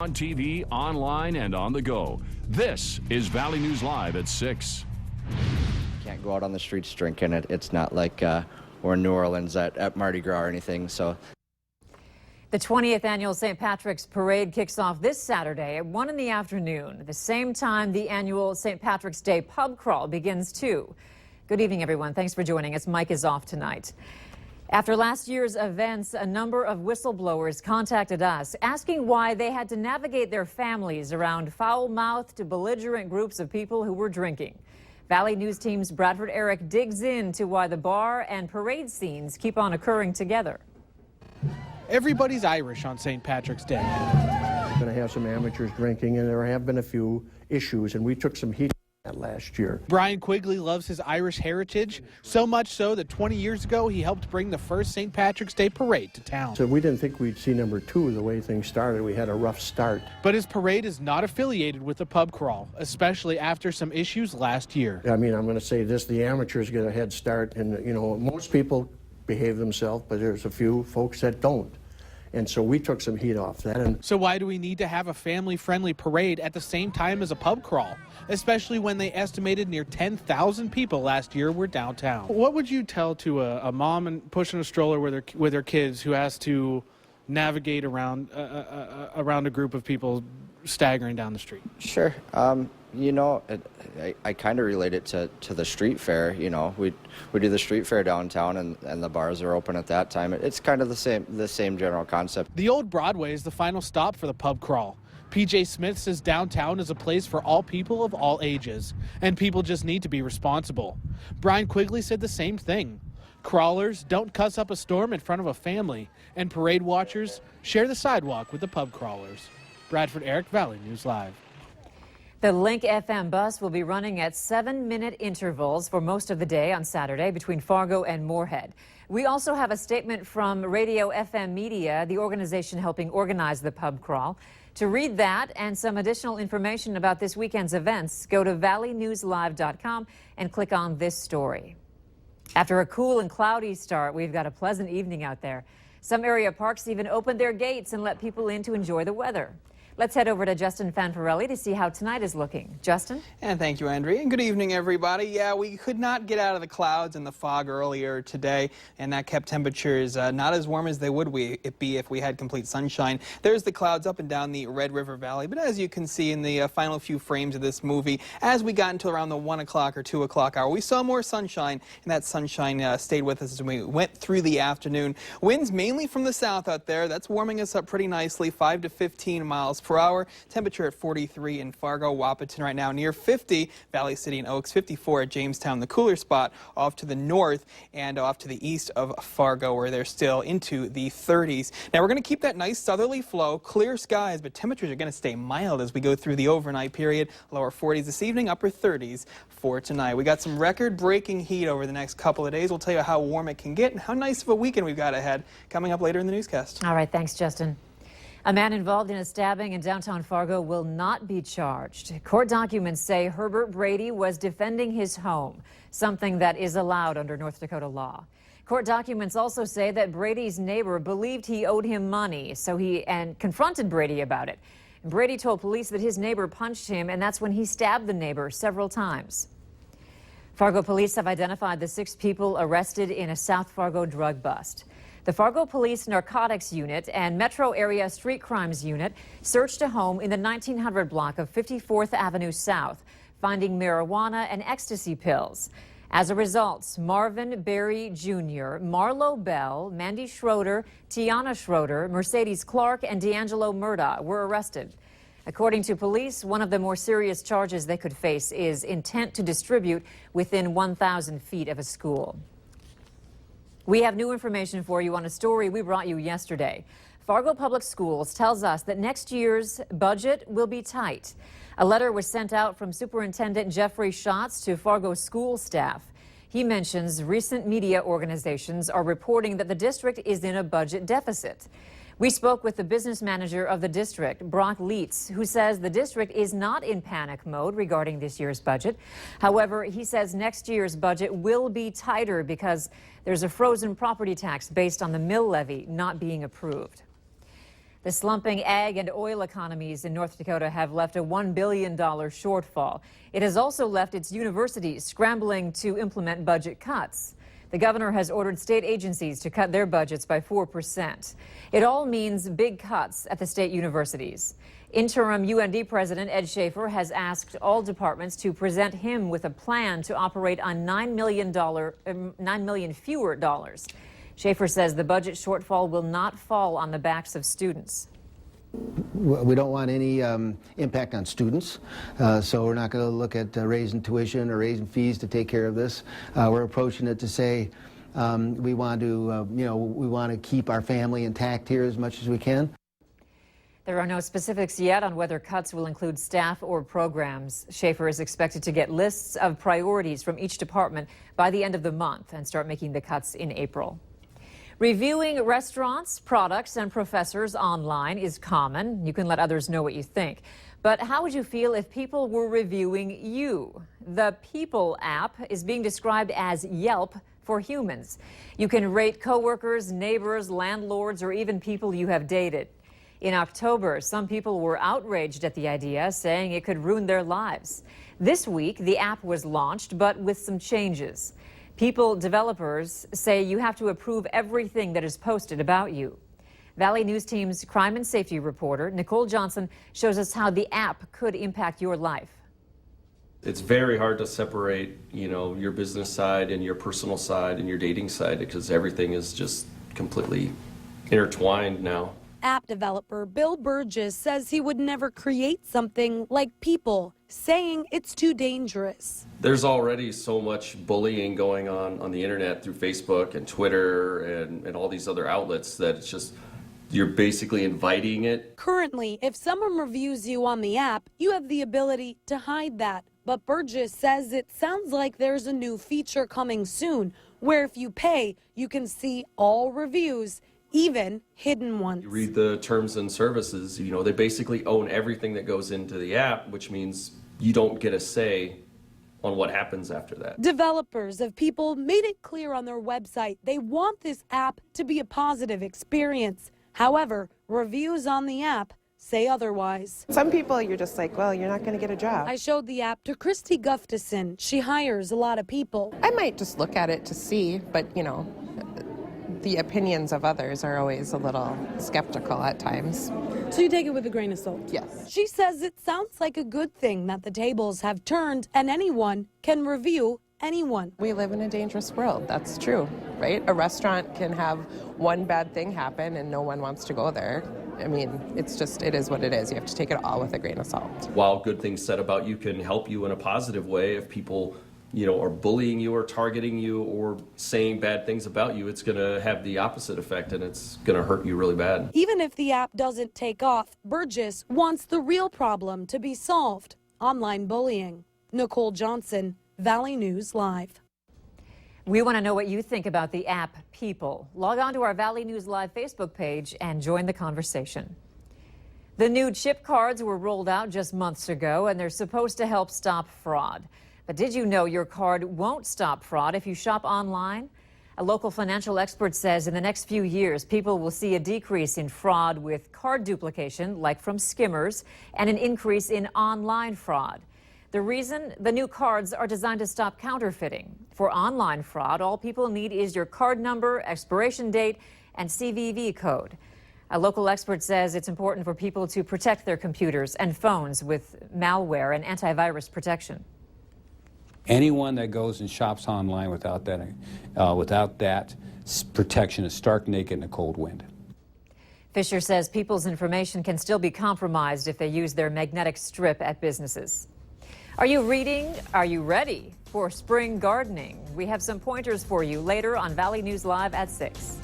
On TV, online, and on the go. This is Valley News Live at 6. Can't go out on the streets drinking. It's not like we're in New Orleans at Mardi Gras or anything. So, the 20th annual St. Patrick's Parade kicks off this Saturday at 1 in the afternoon. At the same time, the annual St. Patrick's Day pub crawl begins too. Good evening, everyone. Thanks for joining us. Mike is off tonight. After last year's events, a number of whistleblowers contacted us asking why they had to navigate their families around foul-mouthed, belligerent groups of people who were drinking. Valley News Team's Bradford Eric digs into why the bar and parade scenes keep on occurring together. Everybody's Irish on St. Patrick's Day. We're going to have some amateurs drinking, and there have been a few issues, and we took some heat last year. Brian Quigley loves his Irish heritage, so much so that 20 years ago he helped bring the first St. Patrick's Day parade to town. So we didn't think we'd see number two the way things started. We had a rough start. But his parade is not affiliated with the pub crawl, especially after some issues last year. I mean, I'm going to say this, the amateurs get a head start, and you know, most people behave themselves, but there's a few folks that don't. And so we took some heat off that. And so why do we need to have a family-friendly parade at the same time as a pub crawl, especially when they estimated near 10,000 people last year were downtown? What would you tell to a mom and pushing a stroller with their kids who has to navigate around a group of people staggering down the street? sure. You know, I kind of relate it to the street fair. You know, we do the street fair downtown, and the bars are open at that time. It's kind of the same general concept. The old Broadway is the final stop for the pub crawl. PJ Smith says downtown is a place for all people of all ages, and people just need to be responsible. Brian Quigley said the same thing. Crawlers don't cuss up a storm in front of a family, and parade watchers share the sidewalk with the pub crawlers. Bradford Eric, Valley News Live. The Link FM bus will be running at 7-minute intervals for most of the day on Saturday between Fargo and Moorhead. We also have a statement from Radio FM Media, the organization helping organize the pub crawl. To read that and some additional information about this weekend's events, go to valleynewslive.com and click on this story. After a cool and cloudy start, we've got a pleasant evening out there. Some area parks even opened their gates and let people in to enjoy the weather. Let's head over to Justin Fanfarelli to see how tonight is looking. Justin? And thank you, Andrea. And good evening, everybody. Yeah, we could not get out of the clouds and the fog earlier today, and that kept temperatures not as warm as they would be if we had complete sunshine. There's the clouds up and down the Red River Valley, but as you can see in the final few frames of this movie, as we got until around the 1 o'clock or 2 o'clock hour, we saw more sunshine, and that sunshine stayed with us as we went through the afternoon. Winds mainly from the south out there. That's warming us up pretty nicely, 5 to 15 miles per hour. Temperature at 43 in Fargo, Wahpeton right now, near 50, Valley City and Oaks, 54 at Jamestown, the cooler spot off to the north and off to the east of Fargo, where they're still into the 30s. Now, we're going to keep that nice southerly flow, clear skies, but temperatures are going to stay mild as we go through the overnight period. Lower 40s this evening, upper 30s for tonight. We got some record-breaking heat over the next couple of days. We'll tell you how warm it can get and how nice of a weekend we've got ahead coming up later in the newscast. All right, thanks, Justin. A man involved in a stabbing in downtown Fargo will not be charged. Court documents say Herbert Brady was defending his home, something that is allowed under North Dakota law. Court documents also say that Brady's neighbor believed he owed him money, so he confronted Brady about it. Brady told police that his neighbor punched him, and that's when he stabbed the neighbor several times. Fargo police have identified the 6 people arrested in a South Fargo drug bust. The Fargo Police Narcotics Unit and Metro Area Street Crimes Unit searched a home in the 1900 block of 54th Avenue South, finding marijuana and ecstasy pills. As a result, Marvin Berry Jr., Marlo Bell, Mandy Schroeder, Tiana Schroeder, Mercedes Clark, and D'Angelo Murdaugh were arrested. According to police, one of the more serious charges they could face is intent to distribute within 1,000 feet of a school. We have new information for you on a story we brought you yesterday. Fargo Public Schools tells us that next year's budget will be tight. A letter was sent out from Superintendent Jeffrey Schatz to Fargo school staff. He mentions recent media organizations are reporting that the district is in a budget deficit. We spoke with the business manager of the district, Brock Leitz, who says the district is not in panic mode regarding this year's budget. However, he says next year's budget will be tighter because there's a frozen property tax based on the mill levy not being approved. The The slumping ag and oil economies in North Dakota have left a $1 billion shortfall. It has also left its universities scrambling to implement budget cuts. The governor has ordered state agencies to cut their budgets by 4%. It all means big cuts at the state universities. Interim UND President Ed Schaefer has asked all departments to present him with a plan to operate on $9 million fewer dollars. Schaefer says the budget shortfall will not fall on the backs of students. We don't want any impact on students, so we're not going to look at raising tuition or raising fees to take care of this. We're approaching it to say we want to, we want to keep our family intact here as much as we can. There are no specifics yet on whether cuts will include staff or programs. Schaefer is expected to get lists of priorities from each department by the end of the month and start making the cuts in April. Reviewing restaurants, products, and professors online is common. You can let others know what you think. But how would you feel if people were reviewing you? The People app is being described as Yelp for humans. You can rate coworkers, neighbors, landlords, or even people you have dated. In October, some people were outraged at the idea, saying it could ruin their lives. This week, the app was launched, but with some changes. People developers say you have to approve everything that is posted about you. Valley News Team's crime and safety reporter, Nicole Johnson, shows us how the app could impact your life. It's very hard to separate, your business side and your personal side and your dating side because everything is just completely intertwined now. App developer Bill Burgess says he would never create something like People, saying it's too dangerous. There's already so much bullying going on the internet through Facebook and Twitter and all these other outlets that it's just, you're basically inviting it. Currently, if someone reviews you on the app, you have the ability to hide that. But Burgess says it sounds like there's a new feature coming soon, where if you pay, you can see all reviews, even hidden ones. You read the terms and services, they basically own everything that goes into the app, which means you don't get a say on what happens after that. Developers of People made it clear on their website they want this app to be a positive experience. However, reviews on the app say otherwise. Some people you're just like, well, you're not going to get a job. I showed the app to Christy Gustafson. She hires a lot of people. I might just look at it to see, but the opinions of others are always a little skeptical at times. So you take it with a grain of salt? Yes. She says it sounds like a good thing that the tables have turned and anyone can review anyone. We live in a dangerous world. That's true, right? A restaurant can have one bad thing happen and no one wants to go there. I mean, it is what it is. You have to take it all with a grain of salt. While good things said about you can help you in a positive way, if people are bullying you or targeting you or saying bad things about you, it's going to have the opposite effect and it's going to hurt you really bad. Even if the app doesn't take off, Burgess wants the real problem to be solved: online bullying. Nicole Johnson, Valley News Live. We want to know what you think about the app People. Log on to our Valley News Live Facebook page and join the conversation. The new chip cards were rolled out just months ago, and they're supposed to help stop fraud. But did you know your card won't stop fraud if you shop online? A local financial expert says in the next few years, people will see a decrease in fraud with card duplication, like from skimmers, and an increase in online fraud. The reason? The new cards are designed to stop counterfeiting. For online fraud, all people need is your card number, expiration date, and CVV code. A local expert says it's important for people to protect their computers and phones with malware and antivirus protection. Anyone that goes and shops online without that protection is stark naked in a cold wind. Fisher says people's information can still be compromised if they use their magnetic strip at businesses. Are you reading? Are you ready for spring gardening? We have some pointers for you later on Valley News Live at 6.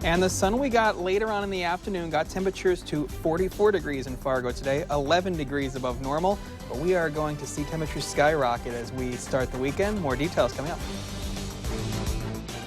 And the sun we got later on in the afternoon got temperatures to 44 degrees in Fargo today, 11 degrees above normal. But we are going to see temperatures skyrocket as we start the weekend. More details coming up.